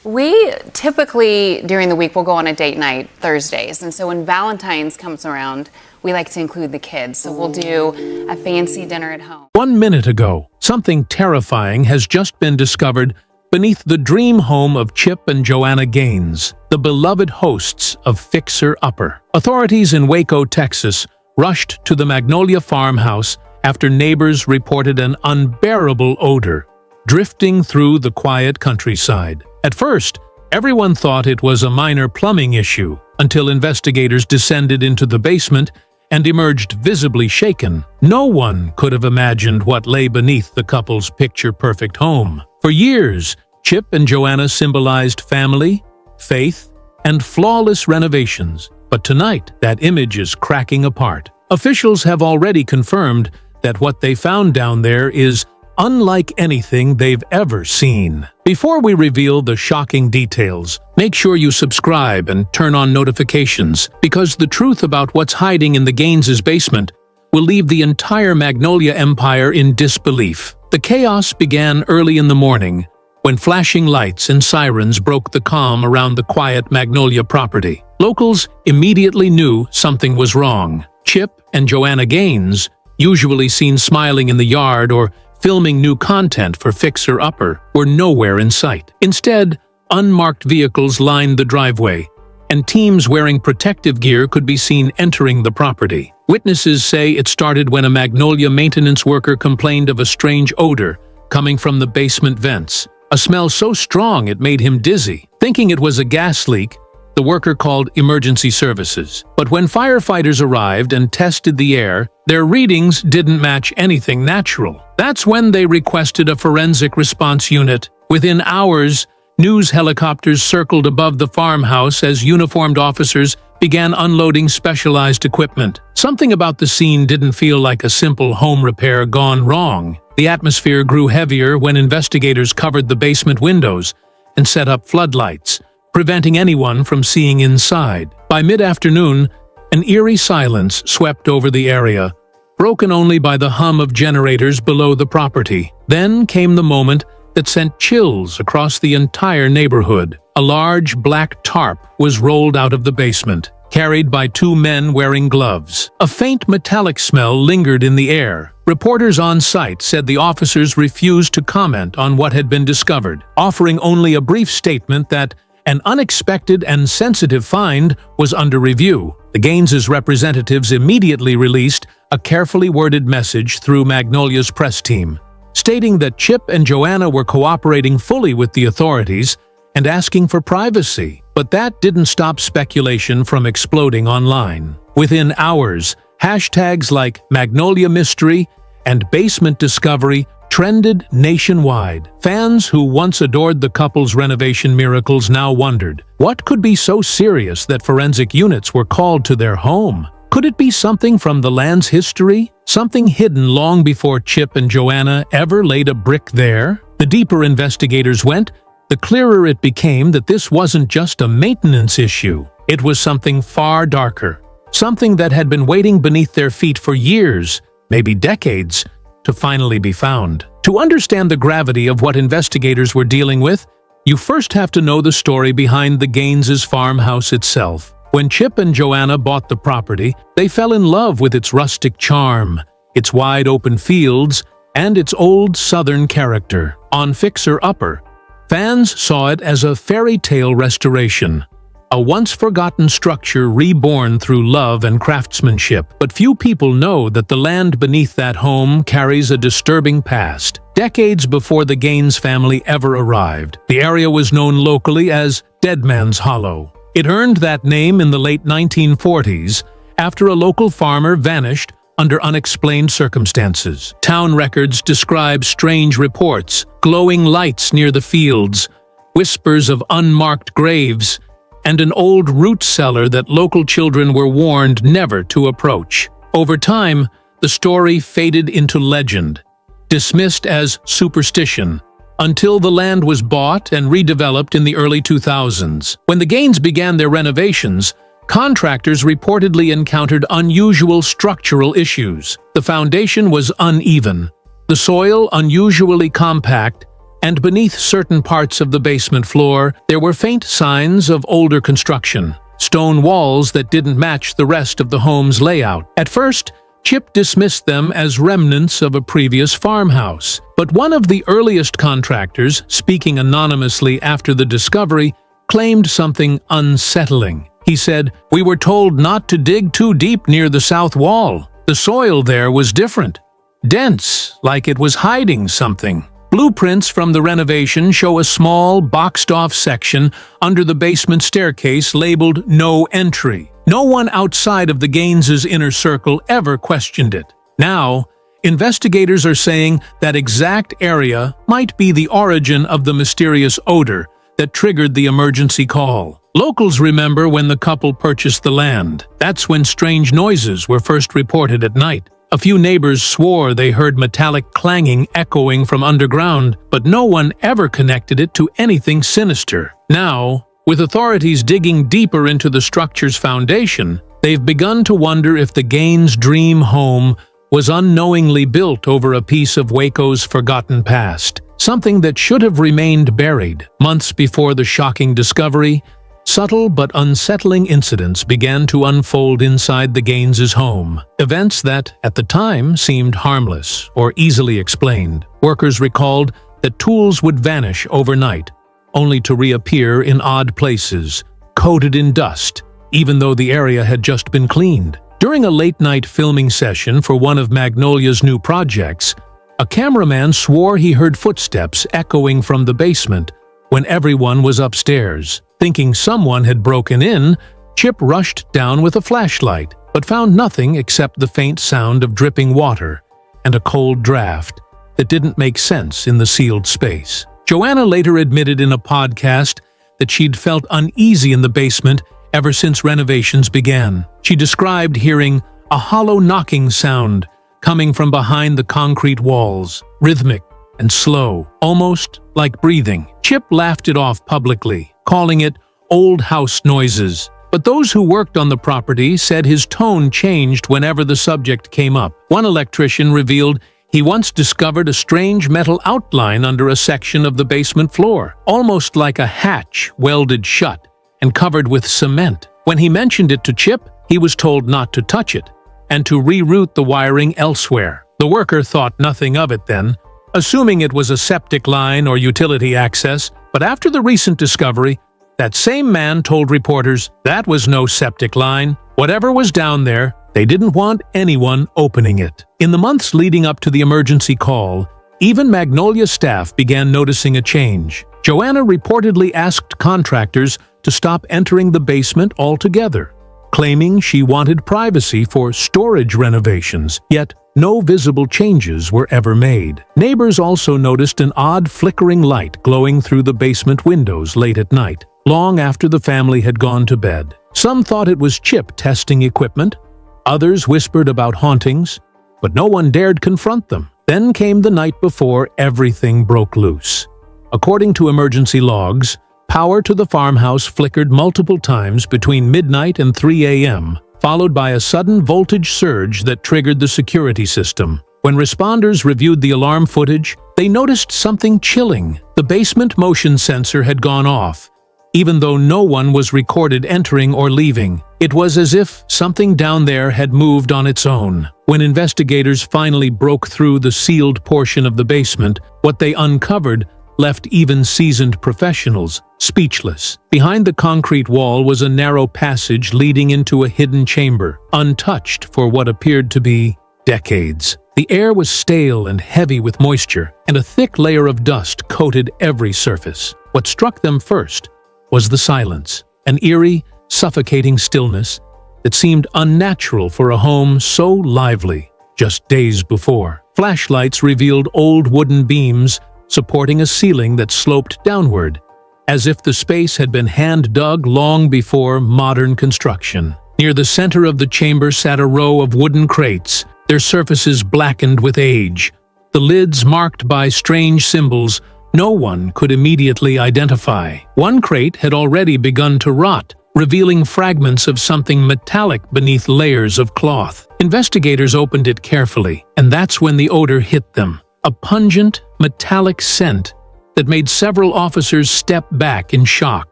We typically, during the week, will go on a date night Thursdays. And so when Valentine's comes around, we like to include the kids. So we'll do a fancy dinner at home. 1 minute ago, something terrifying has just been discovered beneath the dream home of Chip and Joanna Gaines, the beloved hosts of Fixer Upper. Authorities in Waco, Texas, rushed to the Magnolia farmhouse after neighbors reported an unbearable odor drifting through the quiet countryside. At first, everyone thought it was a minor plumbing issue until investigators descended into the basement and emerged visibly shaken. No one could have imagined what lay beneath the couple's picture-perfect home. For years, Chip and Joanna symbolized family, faith, and flawless renovations. But tonight, that image is cracking apart. Officials have already confirmed that what they found down there is unlike anything they've ever seen. Before we reveal the shocking details, make sure you subscribe and turn on notifications, because the truth about what's hiding in the Gaines' basement will leave the entire Magnolia empire in disbelief. The chaos began early in the morning, when flashing lights and sirens broke the calm around the quiet Magnolia property. Locals immediately knew something was wrong. Chip and Joanna Gaines, usually seen smiling in the yard or filming new content for Fixer Upper, were nowhere in sight. Instead, unmarked vehicles lined the driveway, and teams wearing protective gear could be seen entering the property. Witnesses say it started when a Magnolia maintenance worker complained of a strange odor coming from the basement vents, a smell so strong it made him dizzy. Thinking it was a gas leak, the worker called emergency services. But when firefighters arrived and tested the air, their readings didn't match anything natural. That's when they requested a forensic response unit. Within hours, news helicopters circled above the farmhouse as uniformed officers began unloading specialized equipment. Something about the scene didn't feel like a simple home repair gone wrong. The atmosphere grew heavier when investigators covered the basement windows and set up floodlights, preventing anyone from seeing inside. By mid-afternoon, an eerie silence swept over the area, broken only by the hum of generators below the property. Then came the moment that sent chills across the entire neighborhood. A large black tarp was rolled out of the basement, carried by two men wearing gloves. A faint metallic smell lingered in the air. Reporters on site said the officers refused to comment on what had been discovered, offering only a brief statement that an unexpected and sensitive find was under review. The Gaines' representatives immediately released a carefully worded message through Magnolia's press team, stating that Chip and Joanna were cooperating fully with the authorities and asking for privacy. But that didn't stop speculation from exploding online. Within hours, hashtags like Magnolia Mystery and Basement Discovery trended nationwide. Fans who once adored the couple's renovation miracles now wondered, what could be so serious that forensic units were called to their home? Could it be something from the land's history? Something hidden long before Chip and Joanna ever laid a brick there? The deeper investigators went, the clearer it became that this wasn't just a maintenance issue. It was something far darker, something that had been waiting beneath their feet for years, maybe decades, to finally be found. To understand the gravity of what investigators were dealing with, you first have to know the story behind the Gaines' farmhouse itself. When Chip and Joanna bought the property, they fell in love with its rustic charm, its wide-open fields, and its old southern character. On Fixer Upper, fans saw it as a fairy tale restoration, a once-forgotten structure reborn through love and craftsmanship. But few people know that the land beneath that home carries a disturbing past. Decades before the Gaines family ever arrived, the area was known locally as Dead Man's Hollow. It earned that name in the late 1940s after a local farmer vanished under unexplained circumstances. Town records describe strange reports, glowing lights near the fields, whispers of unmarked graves, and an old root cellar that local children were warned never to approach. Over time, the story faded into legend, dismissed as superstition, until the land was bought and redeveloped in the early 2000s. When the Gaines began their renovations, contractors reportedly encountered unusual structural issues. The foundation was uneven, the soil unusually compact, and beneath certain parts of the basement floor, there were faint signs of older construction, stone walls that didn't match the rest of the home's layout. At first, Chip dismissed them as remnants of a previous farmhouse, but one of the earliest contractors, speaking anonymously after the discovery, claimed something unsettling. He said, "We were told not to dig too deep near the south wall. The soil there was different, dense, like it was hiding something." Blueprints from the renovation show a small, boxed-off section under the basement staircase labeled "No Entry." No one outside of the Gaines's inner circle ever questioned it. Now, investigators are saying that exact area might be the origin of the mysterious odor that triggered the emergency call. Locals remember when the couple purchased the land. That's when strange noises were first reported at night. A few neighbors swore they heard metallic clanging echoing from underground, but no one ever connected it to anything sinister. Now, with authorities digging deeper into the structure's foundation, they've begun to wonder if the Gaines' dream home was unknowingly built over a piece of Waco's forgotten past, something that should have remained buried. Months before the shocking discovery, subtle but unsettling incidents began to unfold inside the Gaines's home. Events that, at the time, seemed harmless or easily explained. Workers recalled that tools would vanish overnight, only to reappear in odd places, coated in dust, even though the area had just been cleaned. During a late-night filming session for one of Magnolia's new projects, a cameraman swore he heard footsteps echoing from the basement when everyone was upstairs. Thinking someone had broken in, Chip rushed down with a flashlight, but found nothing except the faint sound of dripping water and a cold draft that didn't make sense in the sealed space. Joanna later admitted in a podcast that she'd felt uneasy in the basement ever since renovations began. She described hearing a hollow knocking sound coming from behind the concrete walls, rhythmic and slow, almost like breathing. Chip laughed it off publicly, calling it old house noises. But those who worked on the property said his tone changed whenever the subject came up. One electrician revealed he once discovered a strange metal outline under a section of the basement floor, almost like a hatch welded shut and covered with cement. When he mentioned it to Chip, he was told not to touch it and to reroute the wiring elsewhere. The worker thought nothing of it then, assuming it was a septic line or utility access, but after the recent discovery, that same man told reporters that was no septic line. Whatever was down there, they didn't want anyone opening it. In the months leading up to the emergency call, even Magnolia staff began noticing a change. Joanna reportedly asked contractors to stop entering the basement altogether, claiming she wanted privacy for storage renovations, yet no visible changes were ever made. Neighbors also noticed an odd flickering light glowing through the basement windows late at night, long after the family had gone to bed. Some thought it was Chip testing equipment, others whispered about hauntings, but no one dared confront them. Then came the night before everything broke loose. According to emergency logs, power to the farmhouse flickered multiple times between midnight and 3 a.m., followed by a sudden voltage surge that triggered the security system. When responders reviewed the alarm footage, they noticed something chilling. The basement motion sensor had gone off, even though no one was recorded entering or leaving. It was as if something down there had moved on its own. When investigators finally broke through the sealed portion of the basement, what they uncovered left even seasoned professionals speechless. Behind the concrete wall was a narrow passage leading into a hidden chamber, untouched for what appeared to be decades. The air was stale and heavy with moisture, and a thick layer of dust coated every surface. What struck them first was the silence, an eerie, suffocating stillness that seemed unnatural for a home so lively just days before. Flashlights revealed old wooden beams supporting a ceiling that sloped downward, as if the space had been hand-dug long before modern construction. Near the center of the chamber sat a row of wooden crates, their surfaces blackened with age, the lids marked by strange symbols no one could immediately identify. One crate had already begun to rot, revealing fragments of something metallic beneath layers of cloth. Investigators opened it carefully, and that's when the odor hit them. A pungent, metallic scent that made several officers step back in shock.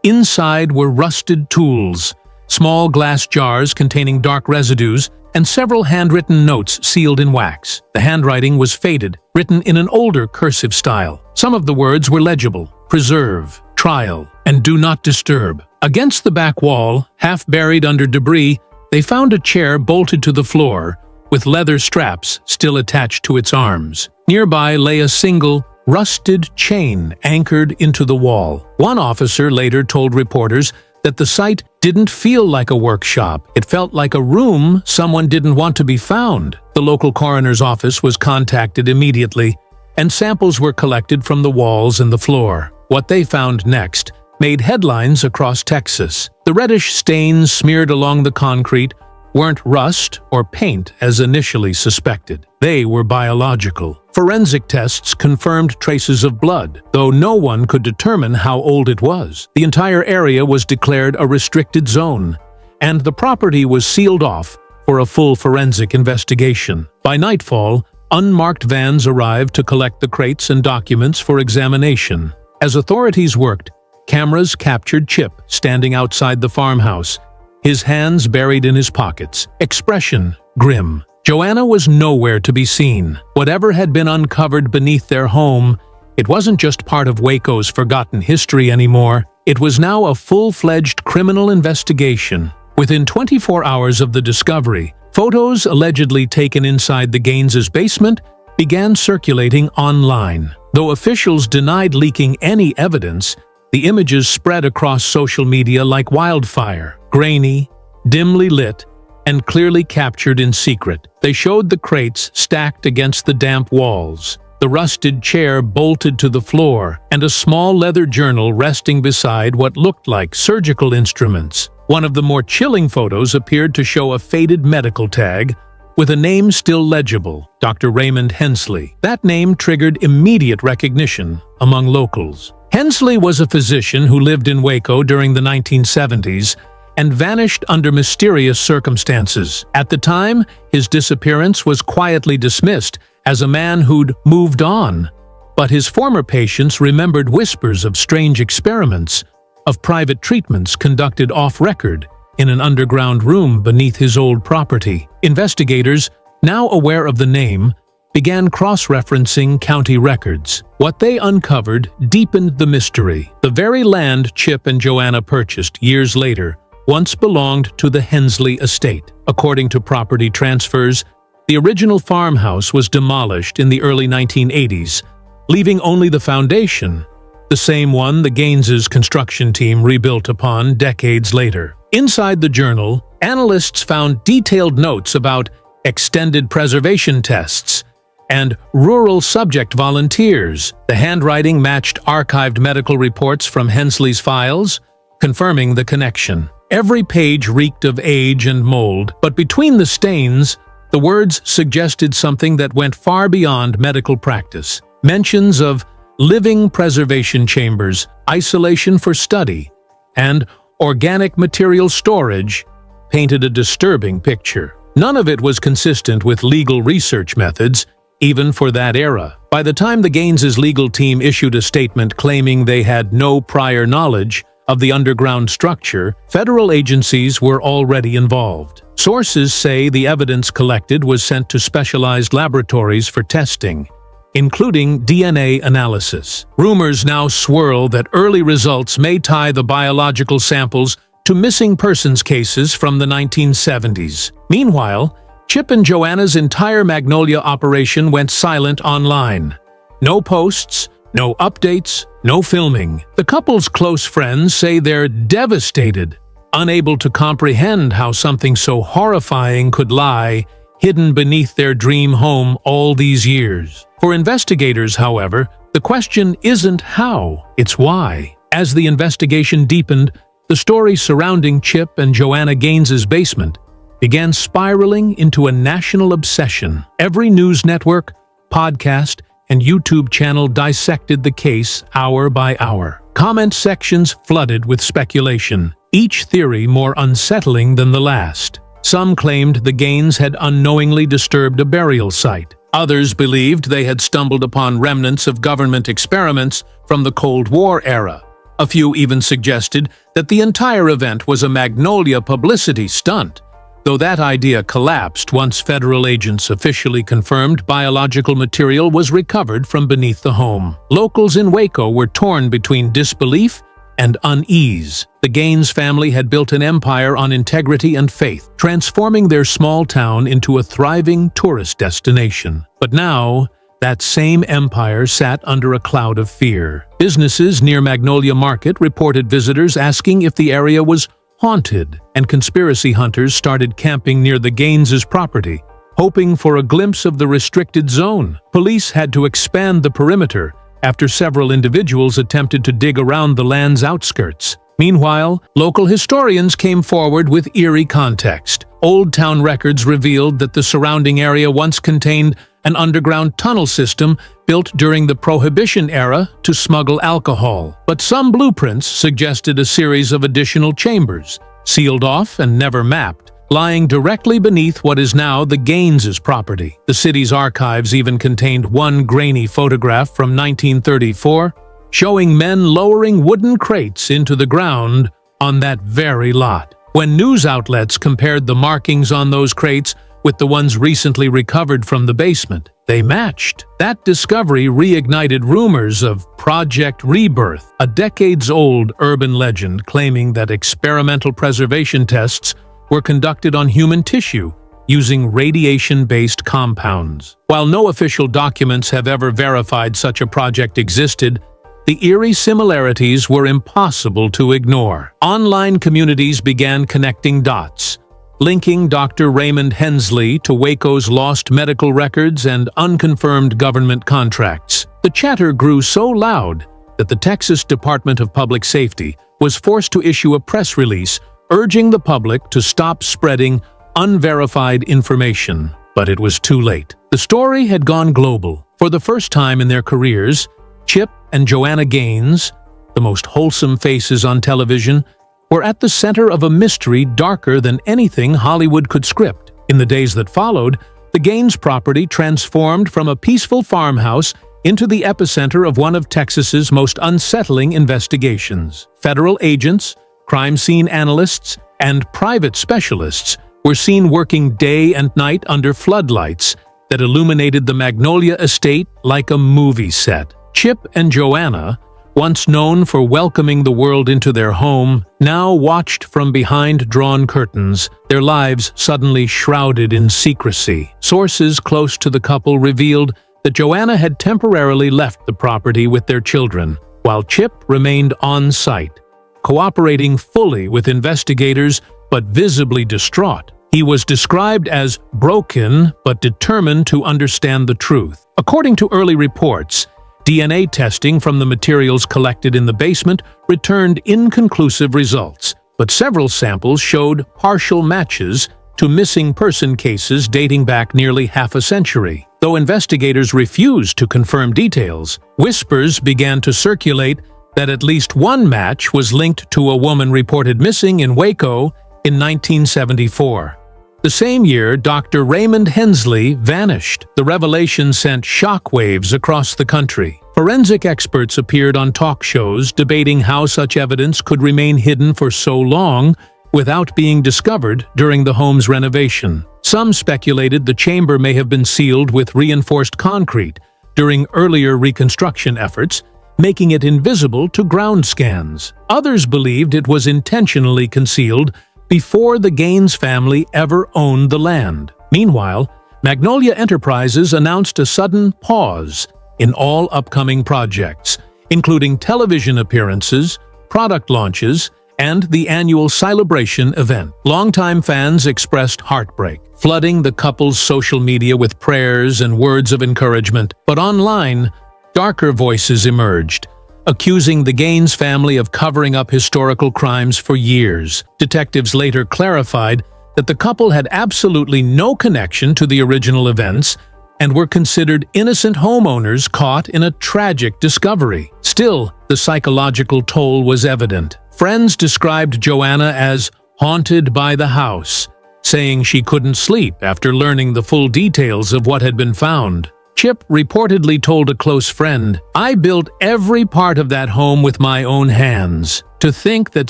Inside were rusted tools, small glass jars containing dark residues, and several handwritten notes sealed in wax. The handwriting was faded, written in an older cursive style. Some of the words were legible: preserve, trial, and do not disturb. Against the back wall, half buried under debris, they found a chair bolted to the floor, with leather straps still attached to its arms. Nearby lay a single, rusted chain anchored into the wall. One officer later told reporters that the site didn't feel like a workshop. It felt like a room someone didn't want to be found. The local coroner's office was contacted immediately, and samples were collected from the walls and the floor. What they found next made headlines across Texas. The reddish stains smeared along the concrete weren't rust or paint as initially suspected. They were biological. Forensic tests confirmed traces of blood, though no one could determine how old it was. The entire area was declared a restricted zone, and the property was sealed off for a full forensic investigation. By nightfall, unmarked vans arrived to collect the crates and documents for examination. As authorities worked, cameras captured Chip standing outside the farmhouse, his hands buried in his pockets, expression grim. Joanna was nowhere to be seen. Whatever had been uncovered beneath their home, it wasn't just part of Waco's forgotten history anymore. It was now a full-fledged criminal investigation. Within 24 hours of the discovery, photos allegedly taken inside the Gaines's basement began circulating online. Though officials denied leaking any evidence, the images spread across social media like wildfire. Grainy, dimly lit, and clearly captured in secret. They showed the crates stacked against the damp walls, the rusted chair bolted to the floor, and a small leather journal resting beside what looked like surgical instruments. One of the more chilling photos appeared to show a faded medical tag with a name still legible: Dr. Raymond Hensley. That name triggered immediate recognition among locals. Hensley was a physician who lived in Waco during the 1970s and vanished under mysterious circumstances. At the time, his disappearance was quietly dismissed as a man who'd moved on, but his former patients remembered whispers of strange experiments, of private treatments conducted off-record in an underground room beneath his old property. Investigators, now aware of the name, began cross-referencing county records. What they uncovered deepened the mystery. The very land Chip and Joanna purchased years later once belonged to the Hensley estate. According to property transfers, the original farmhouse was demolished in the early 1980s, leaving only the foundation, the same one the Gaines's construction team rebuilt upon decades later. Inside the journal, analysts found detailed notes about extended preservation tests and rural subject volunteers. The handwriting matched archived medical reports from Hensley's files, confirming the connection. Every page reeked of age and mold, but between the stains, the words suggested something that went far beyond medical practice. Mentions of living preservation chambers, isolation for study, and organic material storage painted a disturbing picture. None of it was consistent with legal research methods, even for that era. By the time the Gaines's legal team issued a statement claiming they had no prior knowledge of the underground structure, federal agencies were already involved. Sources say the evidence collected was sent to specialized laboratories for testing, including DNA analysis. Rumors now swirl that early results may tie the biological samples to missing persons cases from the 1970s. Meanwhile, Chip and Joanna's entire Magnolia operation went silent online. No posts, no updates, no filming. The couple's close friends say they're devastated, unable to comprehend how something so horrifying could lie hidden beneath their dream home all these years. For investigators, however, the question isn't how, it's why. As the investigation deepened, the story surrounding Chip and Joanna Gaines's basement began spiraling into a national obsession. Every news network, podcast, and YouTube channel dissected the case hour by hour. Comment sections flooded with speculation, each theory more unsettling than the last. Some claimed the Gaines had unknowingly disturbed a burial site. Others believed they had stumbled upon remnants of government experiments from the Cold War era. A few even suggested that the entire event was a Magnolia publicity stunt, though that idea collapsed once federal agents officially confirmed biological material was recovered from beneath the home. Locals in Waco were torn between disbelief and unease. The Gaines family had built an empire on integrity and faith, transforming their small town into a thriving tourist destination. But now, that same empire sat under a cloud of fear. Businesses near Magnolia Market reported visitors asking if the area was haunted, and conspiracy hunters started camping near the Gaines' property, hoping for a glimpse of the restricted zone. Police had to expand the perimeter after several individuals attempted to dig around the land's outskirts. Meanwhile, local historians came forward with eerie context. Old town records revealed that the surrounding area once contained an underground tunnel system built during the Prohibition era to smuggle alcohol. But some blueprints suggested a series of additional chambers, sealed off and never mapped, lying directly beneath what is now the Gaines' property. The city's archives even contained one grainy photograph from 1934, showing men lowering wooden crates into the ground on that very lot. When news outlets compared the markings on those crates with the ones recently recovered from the basement, they matched. That discovery reignited rumors of Project Rebirth, a decades-old urban legend claiming that experimental preservation tests were conducted on human tissue using radiation-based compounds. While no official documents have ever verified such a project existed, the eerie similarities were impossible to ignore. Online communities began connecting dots, linking Dr. Raymond Hensley to Waco's lost medical records and unconfirmed government contracts. The chatter grew so loud that the Texas Department of Public Safety was forced to issue a press release urging the public to stop spreading unverified information. But it was too late. The story had gone global. For the first time in their careers, Chip and Joanna Gaines, the most wholesome faces on television, were at the center of a mystery darker than anything Hollywood could script. In the days that followed, the Gaines property transformed from a peaceful farmhouse into the epicenter of one of Texas's most unsettling investigations. Federal agents, crime scene analysts, and private specialists were seen working day and night under floodlights that illuminated the Magnolia estate like a movie set. Chip and Joanna, once known for welcoming the world into their home, now watched from behind drawn curtains, their lives suddenly shrouded in secrecy. Sources close to the couple revealed that Joanna had temporarily left the property with their children, while Chip remained on site, cooperating fully with investigators but visibly distraught. He was described as broken but determined to understand the truth. According to early reports, DNA testing from the materials collected in the basement returned inconclusive results, but several samples showed partial matches to missing person cases dating back nearly half a century. Though investigators refused to confirm details, whispers began to circulate that at least one match was linked to a woman reported missing in Waco in 1974. The same year, Dr. Raymond Hensley vanished. The revelation sent shockwaves across the country. Forensic experts appeared on talk shows debating how such evidence could remain hidden for so long without being discovered during the home's renovation. Some speculated the chamber may have been sealed with reinforced concrete during earlier reconstruction efforts, making it invisible to ground scans. Others believed it was intentionally concealed before the Gaines family ever owned the land. Meanwhile, Magnolia Enterprises announced a sudden pause in all upcoming projects, including television appearances, product launches, and the annual celebration event. Longtime fans expressed heartbreak, flooding the couple's social media with prayers and words of encouragement. But online, darker voices emerged, accusing the Gaines family of covering up historical crimes for years. Detectives later clarified that the couple had absolutely no connection to the original events and were considered innocent homeowners caught in a tragic discovery. Still, the psychological toll was evident. Friends described Joanna as haunted by the house, saying she couldn't sleep after learning the full details of what had been found. Chip reportedly told a close friend, "I built every part of that home with my own hands. To think that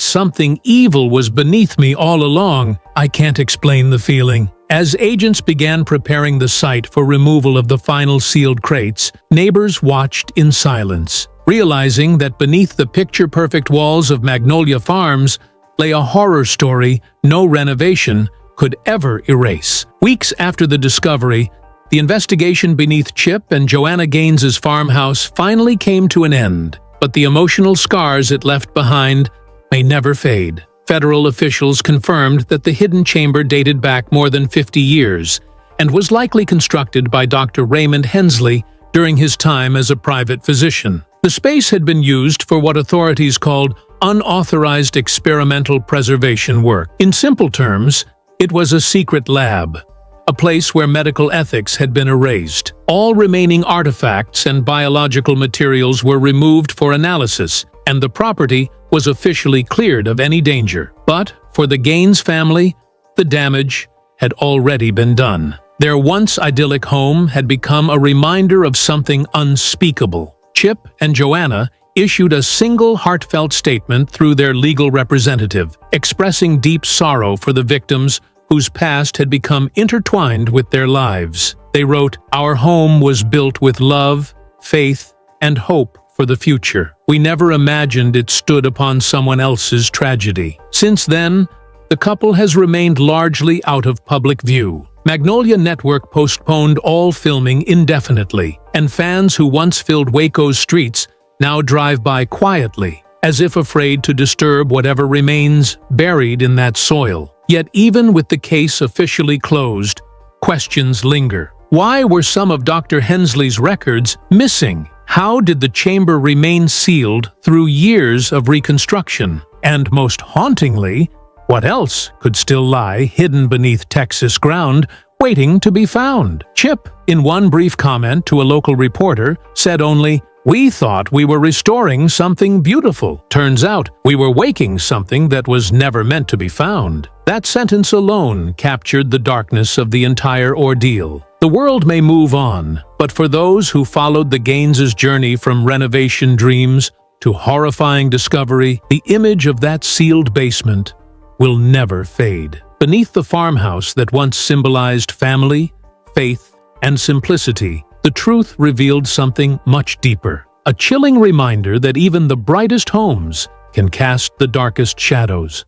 something evil was beneath me all along, I can't explain the feeling." As agents began preparing the site for removal of the final sealed crates, neighbors watched in silence, realizing that beneath the picture-perfect walls of Magnolia Farms lay a horror story no renovation could ever erase. Weeks after the discovery, the investigation beneath Chip and Joanna Gaines's farmhouse finally came to an end, but the emotional scars it left behind may never fade. Federal officials confirmed that the hidden chamber dated back more than 50 years and was likely constructed by Dr. Raymond Hensley during his time as a private physician. The space had been used for what authorities called unauthorized experimental preservation work. In simple terms, it was a secret lab, a place where medical ethics had been erased. All remaining artifacts and biological materials were removed for analysis, and the property was officially cleared of any danger. But for the Gaines family, the damage had already been done. Their once idyllic home had become a reminder of something unspeakable. Chip and Joanna issued a single heartfelt statement through their legal representative, expressing deep sorrow for the victims whose past had become intertwined with their lives. They wrote, "Our home was built with love, faith, and hope for the future. We never imagined it stood upon someone else's tragedy." Since then, the couple has remained largely out of public view. Magnolia Network postponed all filming indefinitely, and fans who once filled Waco's streets now drive by quietly, as if afraid to disturb whatever remains buried in that soil. Yet even with the case officially closed, questions linger. Why were some of Dr. Hensley's records missing? How did the chamber remain sealed through years of reconstruction? And most hauntingly, what else could still lie hidden beneath Texas ground, waiting to be found? Chip, in one brief comment to a local reporter, said only, "We thought we were restoring something beautiful. Turns out we were waking something that was never meant to be found." That sentence alone captured the darkness of the entire ordeal. The world may move on, but for those who followed the Gaines's journey from renovation dreams to horrifying discovery, the image of that sealed basement will never fade. Beneath the farmhouse that once symbolized family, faith, and simplicity, the truth revealed something much deeper. A chilling reminder that even the brightest homes can cast the darkest shadows.